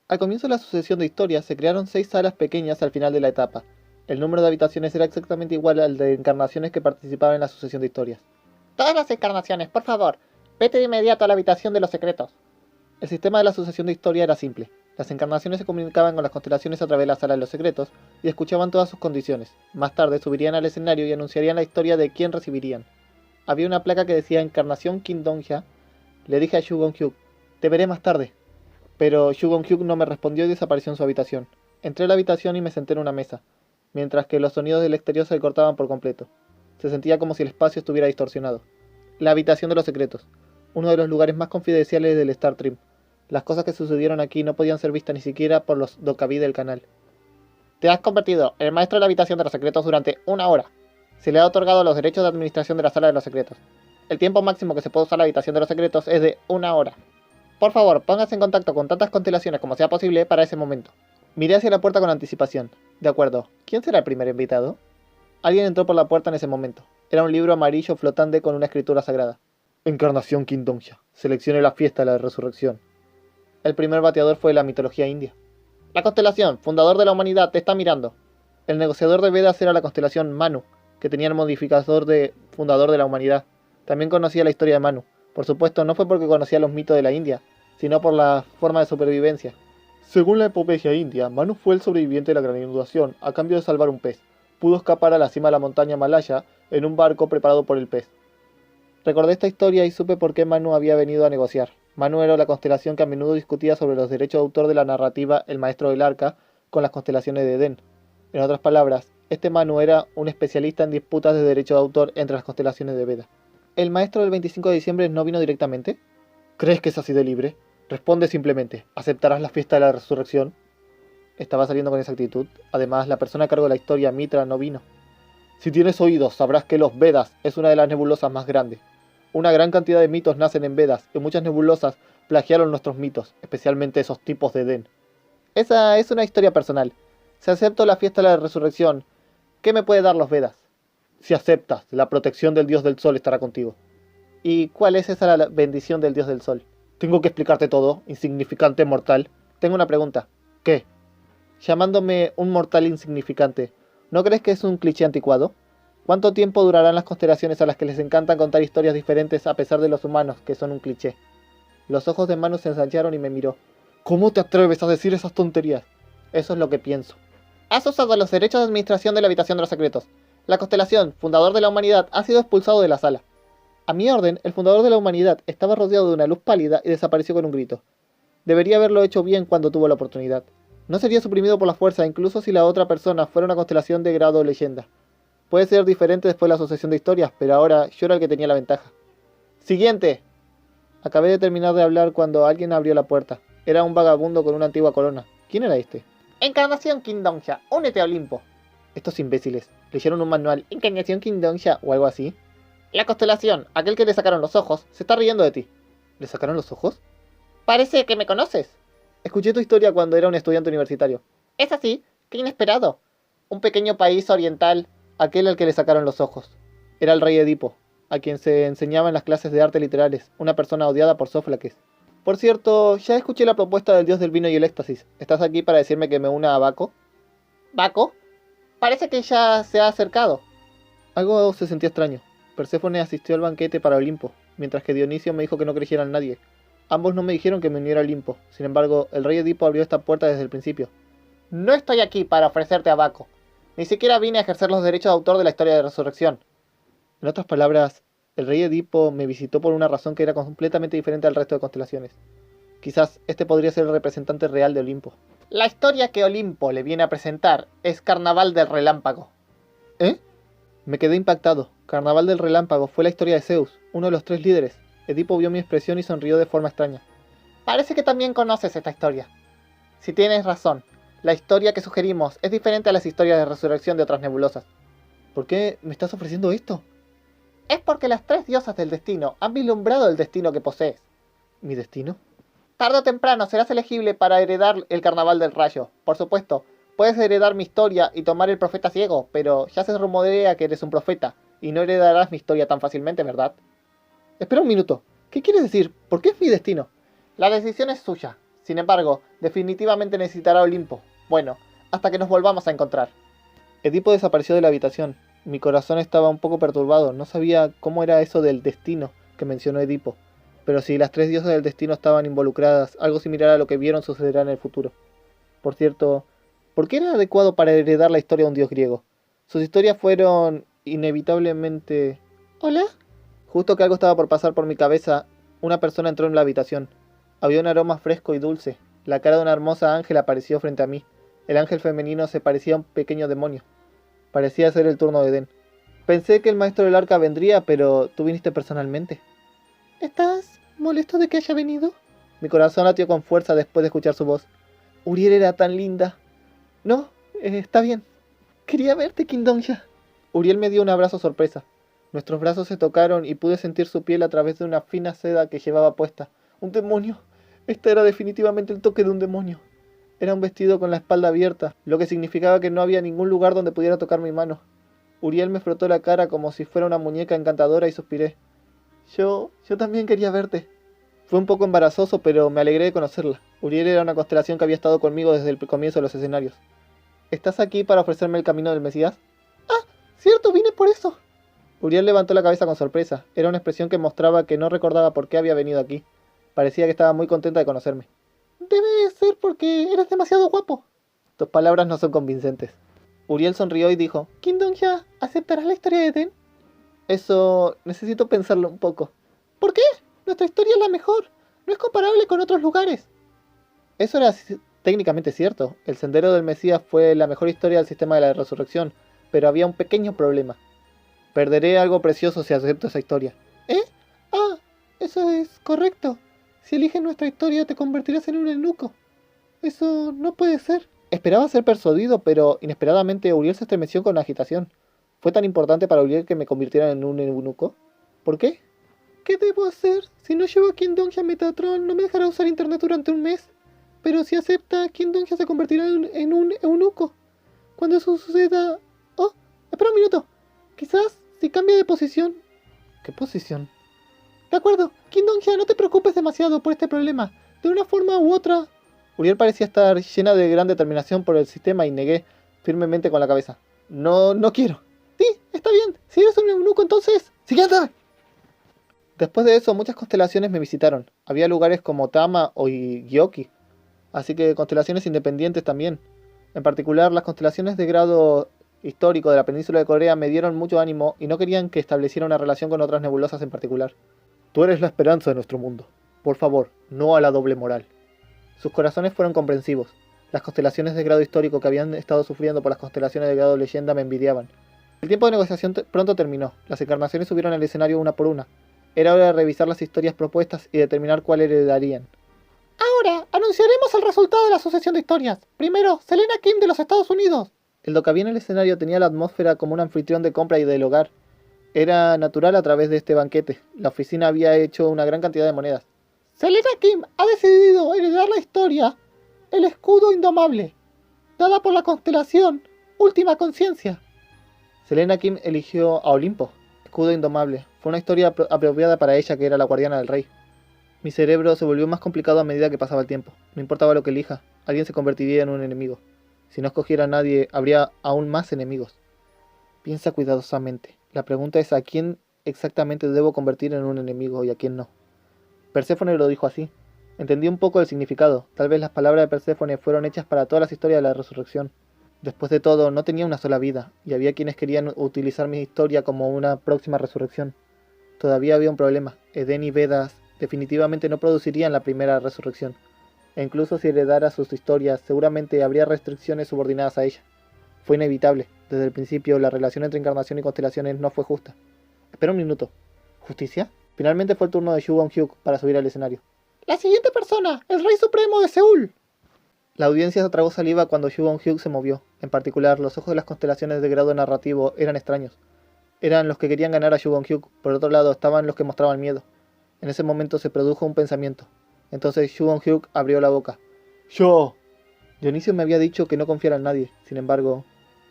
Al comienzo de la sucesión de historias se crearon 6 salas pequeñas al final de la etapa. El número de habitaciones era exactamente igual al de encarnaciones que participaban en la sucesión de historias. Todas las encarnaciones, por favor, vete de inmediato a la habitación de los secretos. El sistema de la sucesión de historia era simple. Las encarnaciones se comunicaban con las constelaciones a través de la sala de los secretos y escuchaban todas sus condiciones. Más tarde subirían al escenario y anunciarían la historia de quién recibirían. Había una placa que decía Encarnación Kim Dong-hya. Le dije a Shu Gong-hyuk, te veré más tarde. Pero Shu Gong-hyuk no me respondió y desapareció en su habitación. Entré a la habitación y me senté en una mesa, mientras que los sonidos del exterior se cortaban por completo. Se sentía como si el espacio estuviera distorsionado. La habitación de los secretos, uno de los lugares más confidenciales del Star Stream. Las cosas que sucedieron aquí no podían ser vistas ni siquiera por los Dokabi del canal. Te has convertido en el maestro de la habitación de los secretos durante 1 hora. Se le ha otorgado los derechos de administración de la sala de los secretos. El tiempo máximo que se puede usar la habitación de los secretos es de 1 hora. Por favor, póngase en contacto con tantas constelaciones como sea posible para ese momento. Miré hacia la puerta con anticipación. De acuerdo, ¿quién será el primer invitado? Alguien entró por la puerta en ese momento. Era un libro amarillo flotante con una escritura sagrada. Encarnación Kim Dong-hya. Seleccione la fiesta de la resurrección. El primer bateador fue la mitología india. La constelación, fundador de la humanidad, te está mirando. El negociador de Vedas era la constelación Manu, que tenía el modificador de fundador de la humanidad. También conocía la historia de Manu. Por supuesto, no fue porque conocía los mitos de la India, sino por la forma de supervivencia. Según la epopeya india, Manu fue el sobreviviente de la gran inundación a cambio de salvar un pez. Pudo escapar a la cima de la montaña Malaya en un barco preparado por el pez. Recordé esta historia y supe por qué Manu había venido a negociar. Manu era la constelación que a menudo discutía sobre los derechos de autor de la narrativa El Maestro del Arca con las constelaciones de Edén. En otras palabras, este Manu era un especialista en disputas de derechos de autor entre las constelaciones de Veda. ¿El maestro del 25 de diciembre no vino directamente? ¿Crees que es así de libre? Responde simplemente, ¿aceptarás la fiesta de la resurrección? Estaba saliendo con esa actitud. Además, la persona a cargo de la historia, Mitra, no vino. Si tienes oídos, sabrás que los Vedas es una de las nebulosas más grandes. Una gran cantidad de mitos nacen en Vedas y muchas nebulosas plagiaron nuestros mitos, especialmente esos tipos de Edén. Esa es una historia personal. Si acepto la fiesta de la resurrección, ¿qué me puede dar los Vedas? Si aceptas, la protección del dios del sol estará contigo. ¿Y cuál es esa la bendición del dios del sol? Tengo que explicarte todo, insignificante mortal. Tengo una pregunta. ¿Qué? Llamándome un mortal insignificante, ¿no crees que es un cliché anticuado? ¿Cuánto tiempo durarán las constelaciones a las que les encanta contar historias diferentes a pesar de los humanos, que son un cliché? Los ojos de Manu se ensancharon y me miró. ¿Cómo te atreves a decir esas tonterías? Eso es lo que pienso. Has usado los derechos de administración de la habitación de los secretos. La constelación, fundador de la humanidad, ha sido expulsado de la sala. A mi orden, el fundador de la humanidad estaba rodeado de una luz pálida y desapareció con un grito. Debería haberlo hecho bien cuando tuvo la oportunidad. No sería suprimido por la fuerza, incluso si la otra persona fuera una constelación de grado leyenda. Puede ser diferente después de la asociación de historias, pero ahora yo era el que tenía la ventaja. ¡Siguiente! Acabé de terminar de hablar cuando alguien abrió la puerta. Era un vagabundo con una antigua corona. ¿Quién era este? Encarnación Kim Dong-hya, únete a Olimpo. Estos imbéciles, ¿leyeron un manual Encarnación Kim Dong-hya o algo así? La constelación, aquel que le sacaron los ojos, se está riendo de ti. ¿Le sacaron los ojos? Parece que me conoces. Escuché tu historia cuando era un estudiante universitario. Es así, qué inesperado. Un pequeño país oriental, aquel al que le sacaron los ojos. Era el rey Edipo, a quien se enseñaba en las clases de arte literales, una persona odiada por Sófocles. Por cierto, ya escuché la propuesta del dios del vino y el éxtasis. ¿Estás aquí para decirme que me una a Baco? ¿Baco? Parece que ya se ha acercado. Algo se sentía extraño. Perséfone asistió al banquete para Olimpo, mientras que Dionisio me dijo que no creyera en nadie. Ambos no me dijeron que me uniera a Olimpo. Sin embargo, el rey Edipo abrió esta puerta desde el principio. No estoy aquí para ofrecerte a Baco. Ni siquiera vine a ejercer los derechos de autor de la historia de resurrección. En otras palabras, el rey Edipo me visitó por una razón que era completamente diferente al resto de constelaciones. Quizás este podría ser el representante real de Olimpo. La historia que Olimpo le viene a presentar es Carnaval del Relámpago. ¿Eh? Me quedé impactado. Carnaval del Relámpago fue la historia de Zeus, uno de los 3 líderes. Edipo vio mi expresión y sonrió de forma extraña. Parece que también conoces esta historia. Si tienes razón, la historia que sugerimos es diferente a las historias de resurrección de otras nebulosas. ¿Por qué me estás ofreciendo esto? Es porque las 3 diosas del destino han vislumbrado el destino que posees. ¿Mi destino? Tarde o temprano serás elegible para heredar el Carnaval del Rayo. Por supuesto, puedes heredar mi historia y tomar el profeta ciego, pero ya se rumorea que eres un profeta, y no heredarás mi historia tan fácilmente, ¿verdad? Espera un minuto. ¿Qué quieres decir? ¿Por qué es mi destino? La decisión es suya. Sin embargo, definitivamente necesitará Olimpo. Bueno, hasta que nos volvamos a encontrar. Edipo desapareció de la habitación. Mi corazón estaba un poco perturbado. No sabía cómo era eso del destino que mencionó Edipo. Pero si las tres diosas del destino estaban involucradas, algo similar a lo que vieron sucederá en el futuro. Por cierto, ¿por qué era adecuado para heredar la historia de un dios griego? Sus historias fueron inevitablemente... ¿Hola? Justo que algo estaba por pasar por mi cabeza, una persona entró en la habitación. Había un aroma fresco y dulce. La cara de una hermosa ángel apareció frente a mí. El ángel femenino se parecía a un pequeño demonio. Parecía ser el turno de Edén. Pensé que el maestro del arca vendría, pero tú viniste personalmente. ¿Estás molesto de que haya venido? Mi corazón latió con fuerza después de escuchar su voz. Uriel era tan linda. No, está bien. Quería verte, Quindonja. Uriel me dio un abrazo sorpresa. Nuestros brazos se tocaron y pude sentir su piel a través de una fina seda que llevaba puesta. ¡Un demonio! Este era definitivamente el toque de un demonio. Era un vestido con la espalda abierta, lo que significaba que no había ningún lugar donde pudiera tocar mi mano. Uriel me frotó la cara como si fuera una muñeca encantadora y suspiré. Yo también quería verte. Fue un poco embarazoso, pero me alegré de conocerla. Uriel era una constelación que había estado conmigo desde el comienzo de los escenarios. ¿Estás aquí para ofrecerme el camino del Mesías? ¡Ah! ¡Cierto! ¡Vine por eso! Uriel levantó la cabeza con sorpresa. Era una expresión que mostraba que no recordaba por qué había venido aquí. Parecía que estaba muy contenta de conocerme. Debe ser porque eres demasiado guapo. Tus palabras no son convincentes. Uriel sonrió y dijo, Quindonja, ¿aceptarás la historia de Edén? Eso... necesito pensarlo un poco. ¿Por qué? Nuestra historia es la mejor. No es comparable con otros lugares. Eso era técnicamente cierto. El Sendero del Mesías fue la mejor historia del sistema de la resurrección, pero había un pequeño problema. Perderé algo precioso si acepto esa historia. ¿Eh? Ah, eso es correcto. Si eliges nuestra historia te convertirás en un eunuco. Eso no puede ser. Esperaba ser persuadido, pero inesperadamente Uriel se estremeció con agitación. ¿Fue tan importante para Uriel que me convirtiera en un eunuco? ¿Por qué? ¿Qué debo hacer? Si no llevo a Quindonja a Metatron, no me dejará usar internet durante un mes. Pero si acepta, Quindonja se convertirá en un eunuco. Cuando eso suceda... Oh, espera un minuto. Quizás si cambia de posición... ¿Qué posición? De acuerdo, Quindonja, no te preocupes demasiado por este problema. De una forma u otra... Uriel parecía estar llena de gran determinación por el sistema y negué firmemente con la cabeza. No quiero. Sí, está bien. Si eres un eunuco, entonces... ¡Siguiente! Después de eso, muchas constelaciones me visitaron. Había lugares como Tama o Gyoki. Así que constelaciones independientes también. En particular, las constelaciones de grado histórico de la península de Corea me dieron mucho ánimo y no querían que estableciera una relación con otras nebulosas en particular. Tú eres la esperanza de nuestro mundo. Por favor, no a la doble moral. Sus corazones fueron comprensivos. Las constelaciones de grado histórico que habían estado sufriendo por las constelaciones de grado leyenda me envidiaban. El tiempo de negociación pronto terminó. Las encarnaciones subieron al escenario una por una. Era hora de revisar las historias propuestas y determinar cuál heredarían. Ahora, anunciaremos el resultado de la asociación de historias. Primero, Selena Kim de los Estados Unidos. El do que había en el escenario tenía la atmósfera como un anfitrión de compra y del hogar. Era natural a través de este banquete. La oficina había hecho una gran cantidad de monedas. Selena Kim ha decidido heredar la historia, el escudo indomable, dada por la constelación Última Conciencia. Selena Kim eligió a Olimpo, escudo indomable. Fue una historia apropiada para ella, que era la guardiana del rey. Mi cerebro se volvió más complicado a medida que pasaba el tiempo. No importaba lo que elija, alguien se convertiría en un enemigo. Si no escogiera a nadie, habría aún más enemigos. Piensa cuidadosamente. La pregunta es a quién exactamente debo convertir en un enemigo y a quién no. Perséfone lo dijo así. Entendí un poco el significado. Tal vez las palabras de Perséfone fueron hechas para todas las historias de la resurrección. Después de todo, no tenía una sola vida, y había quienes querían utilizar mi historia como una próxima resurrección. Todavía había un problema. Edén y Vedas definitivamente no producirían la primera resurrección. E incluso si heredara sus historias, seguramente habría restricciones subordinadas a ella. Fue inevitable. Desde el principio, la relación entre encarnación y constelaciones no fue justa. Espera un minuto. ¿Justicia? Finalmente fue el turno de Shu Won-hyuk para subir al escenario. ¡La siguiente persona! ¡El Rey Supremo de Seúl! La audiencia tragó saliva cuando Shu Won-hyuk se movió. En particular, los ojos de las constelaciones de grado narrativo eran extraños. Eran los que querían ganar a Shu Won-hyuk. Por otro lado, estaban los que mostraban miedo. En ese momento se produjo un pensamiento. Entonces Shu Won-hyuk abrió la boca. ¡Yo! Dionisio me había dicho que no confiara en nadie. Sin embargo,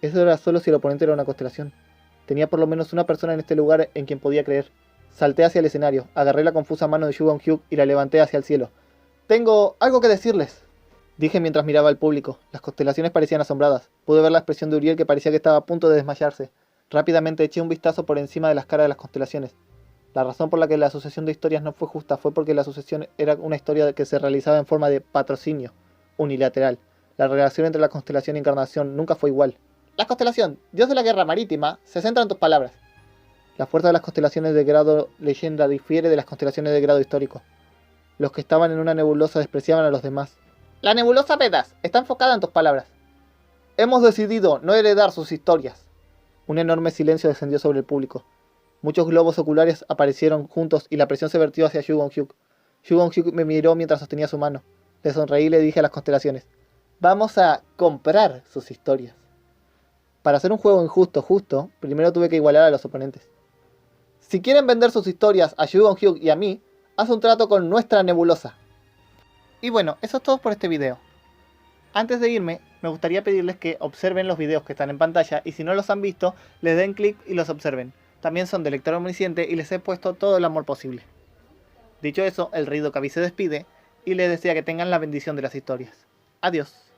eso era solo si el oponente era una constelación. Tenía por lo menos una persona en este lugar en quien podía creer. Salté hacia el escenario, agarré la confusa mano de Shu Won-hyuk y la levanté hacia el cielo. Tengo algo que decirles, dije mientras miraba al público. Las constelaciones parecían asombradas. Pude ver la expresión de Uriel, que parecía que estaba a punto de desmayarse. Rápidamente eché un vistazo por encima de las caras de las constelaciones. La razón por la que la asociación de historias no fue justa fue porque la asociación era una historia que se realizaba en forma de patrocinio unilateral. La relación entre la constelación y Encarnación nunca fue igual. La constelación, dios de la guerra marítima, se centra en tus palabras. La fuerza de las constelaciones de grado leyenda difiere de las constelaciones de grado histórico. Los que estaban en una nebulosa despreciaban a los demás. La nebulosa Vedas está enfocada en tus palabras. Hemos decidido no heredar sus historias. Un enorme silencio descendió sobre el público. Muchos globos oculares aparecieron juntos y la presión se vertió hacia Yu Gong-hyuk. Yu Gong-hyuk me miró mientras sostenía su mano. Le sonreí y le dije a las constelaciones: vamos a comprar sus historias. Para hacer un juego injusto justo, primero tuve que igualar a los oponentes. Si quieren vender sus historias a Yu Gong-hyuk y a mí, haz un trato con nuestra nebulosa. Y bueno, eso es todo por este video. Antes de irme, me gustaría pedirles que observen los videos que están en pantalla y si no los han visto, les den clic y los observen. También son de lector omnisciente y les he puesto todo el amor posible. Dicho eso, el rey Dokkaebi se despide y les desea que tengan la bendición de las historias. Adiós.